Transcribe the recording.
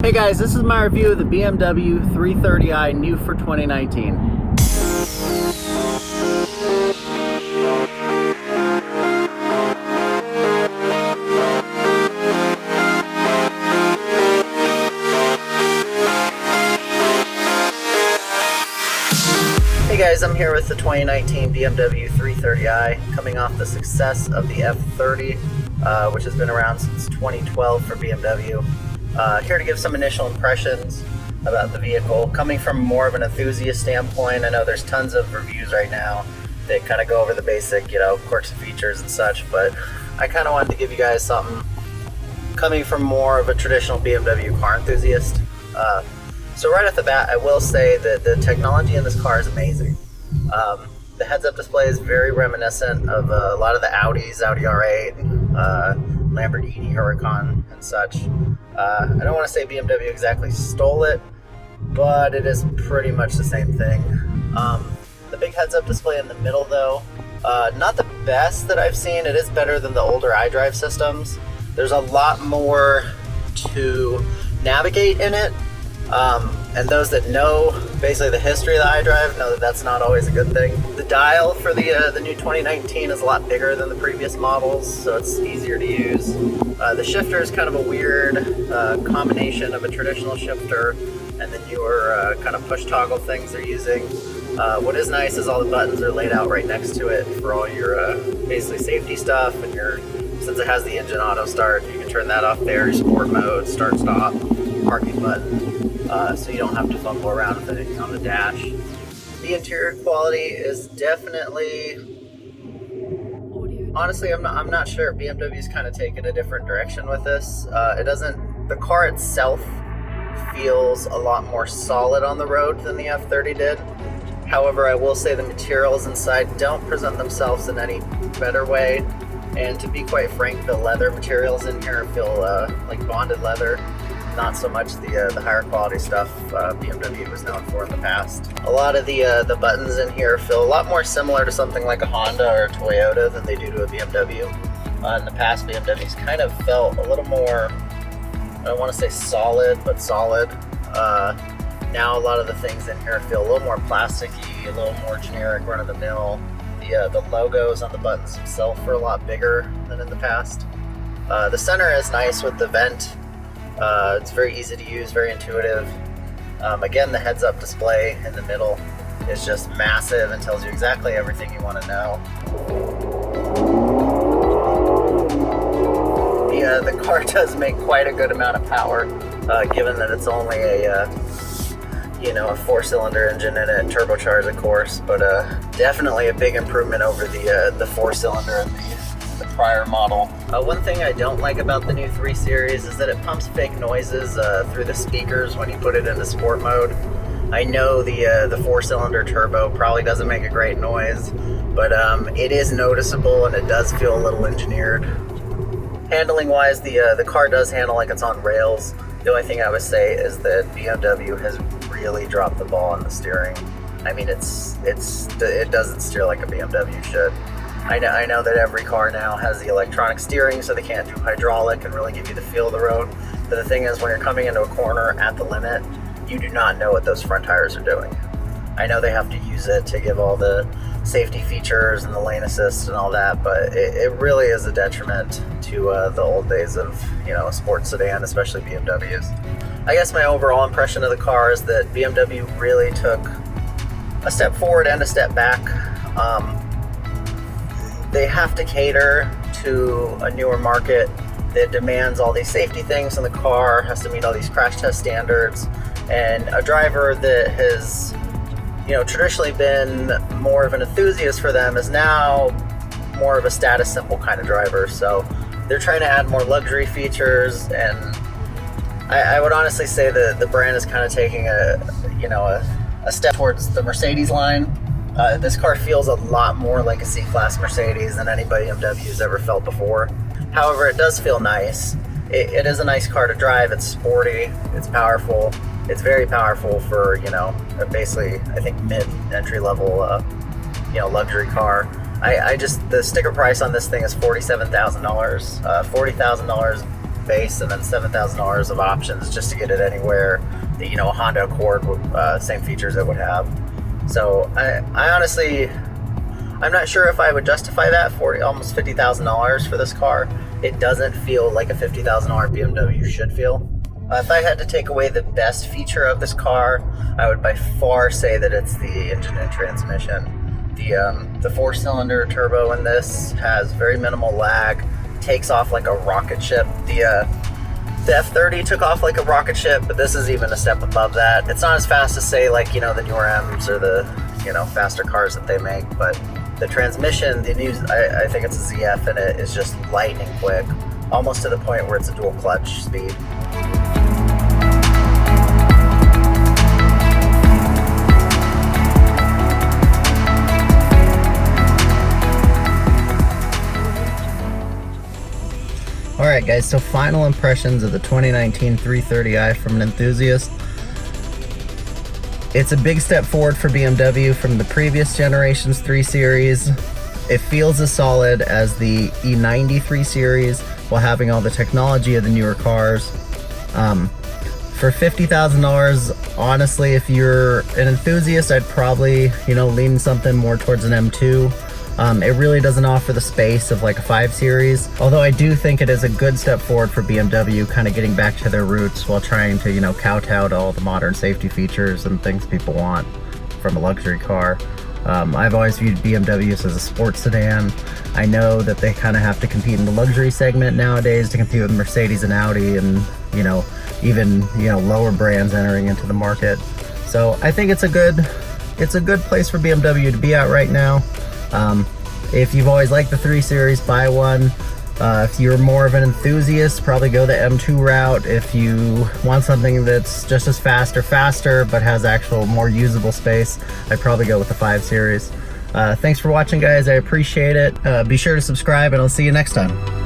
Hey guys, this is my review of the BMW 330i new for 2019. Hey guys, I'm here with the 2019 BMW 330i, coming off the success of the F30, which has been around since 2012 for BMW. Here to give some initial impressions about the vehicle. Coming from more of an enthusiast standpoint, I know there's tons of reviews right now that kind of go over the basic, quirks and features and such, but I kind of wanted to give you guys something coming from more of a traditional BMW car enthusiast. So right off the bat, I will say that the technology in this car is amazing. The heads-up display is very reminiscent of a lot of the Audis, Audi R8, Lamborghini Huracan and such. I don't want to say BMW exactly stole it, but it is pretty much the same thing. The big heads-up display in the middle though, not the best that I've seen. It is better than the older iDrive systems. There's a lot more to navigate in it. And those that know basically the history of the iDrive know that that's not always a good thing. The dial for the new 2019 is a lot bigger than the previous models, so it's easier to use. The shifter is kind of a weird combination of a traditional shifter and the newer kind of push toggle things they're using. What is nice is all the buttons are laid out right next to it for all your basically safety stuff, and since it has the engine auto start, you can turn that off there, your sport mode, start stop, parking button. So you don't have to fumble around with anything on the dash. The interior quality is definitely, honestly, I'm not sure. BMW's kind of taken a different direction with this. The car itself feels a lot more solid on the road than the F30 did. However, I will say the materials inside don't present themselves in any better way. And to be quite frank, the leather materials in here feel like bonded leather. Not so much the higher quality stuff BMW was known for in the past. A lot of the buttons in here feel a lot more similar to something like a Honda or a Toyota than they do to a BMW. In the past, BMWs kind of felt a little more, I don't want to say solid, but solid. Now a lot of the things in here feel a little more plasticky, a little more generic, run-of-the-mill. The logos on the buttons themselves are a lot bigger than in the past. The center is nice with the vent. It's very easy to use, very intuitive. Again, the heads-up display in the middle is just massive and tells you exactly everything you want to know. The car does make quite a good amount of power, given that it's only a 4-cylinder engine in it, turbocharged of course, but definitely a big improvement over the 4-cylinder in the prior model. One thing I don't like about the new 3 Series is that it pumps fake noises through the speakers when you put it into sport mode. I know the 4-cylinder turbo probably doesn't make a great noise, but it is noticeable and it does feel a little engineered. Handling wise, the car does handle like it's on rails. The only thing I would say is that BMW has really dropped the ball on the steering. I mean, it doesn't steer like a BMW should. I know that every car now has the electronic steering, so they can't do hydraulic and really give you the feel of the road. But the thing is, when you're coming into a corner at the limit, you do not know what those front tires are doing. I know they have to use it to give all the safety features and the lane assist and all that, but it really is a detriment to the old days of a sports sedan, especially BMWs. I guess my overall impression of the car is that BMW really took a step forward and a step back. They have to cater to a newer market that demands all these safety things in the car, has to meet all these crash test standards, and a driver that has traditionally been more of an enthusiast for them is now more of a status symbol kind of driver. So they're trying to add more luxury features, and I would honestly say that the brand is kind of taking a step towards the Mercedes line. This car feels a lot more like a C-Class Mercedes than any BMW's ever felt before. However, it does feel nice. It is a nice car to drive. It's sporty, it's powerful. It's very powerful for, basically, I think mid-entry level, luxury car. The sticker price on this thing is $47,000. $40,000 base and then $7,000 of options just to get it anywhere that, you know, a Honda Accord would, same features it would have. So I honestly, I'm not sure if I would justify that for almost $50,000 for this car. It doesn't feel like a $50,000 BMW should feel. If I had to take away the best feature of this car, I would by far say that it's the engine and transmission. The 4-cylinder turbo in this has very minimal lag, takes off like a rocket ship. The F30 took off like a rocket ship, but this is even a step above that. It's not as fast as, say, like, you know, the newer M's or the, you know, faster cars that they make, but the transmission, the new, I think it's a ZF in it, is just lightning quick, almost to the point where it's a dual clutch speed. Alright guys, so final impressions of the 2019 330i from an enthusiast. It's a big step forward for BMW from the previous generation's 3 Series. It feels as solid as the E90 3 Series while having all the technology of the newer cars. For $50,000, honestly, if you're an enthusiast, I'd probably, you know, lean something more towards an M2. It really doesn't offer the space of like a 5 Series, although I do think it is a good step forward for BMW, kind of getting back to their roots while trying to, you know, kowtow to all the modern safety features and things people want from a luxury car. I've always viewed BMWs as a sports sedan. I know that they kind of have to compete in the luxury segment nowadays to compete with Mercedes and Audi and, you know, even, you know, lower brands entering into the market. So I think it's a good place for BMW to be at right now. If you've always liked the 3 Series, buy one. If you're more of an enthusiast, probably go the M2 route. If you want something that's just as fast or faster but has actual more usable space, I'd probably go with the 5 Series. Thanks for watching, guys. I appreciate it. Be sure to subscribe and I'll see you next time.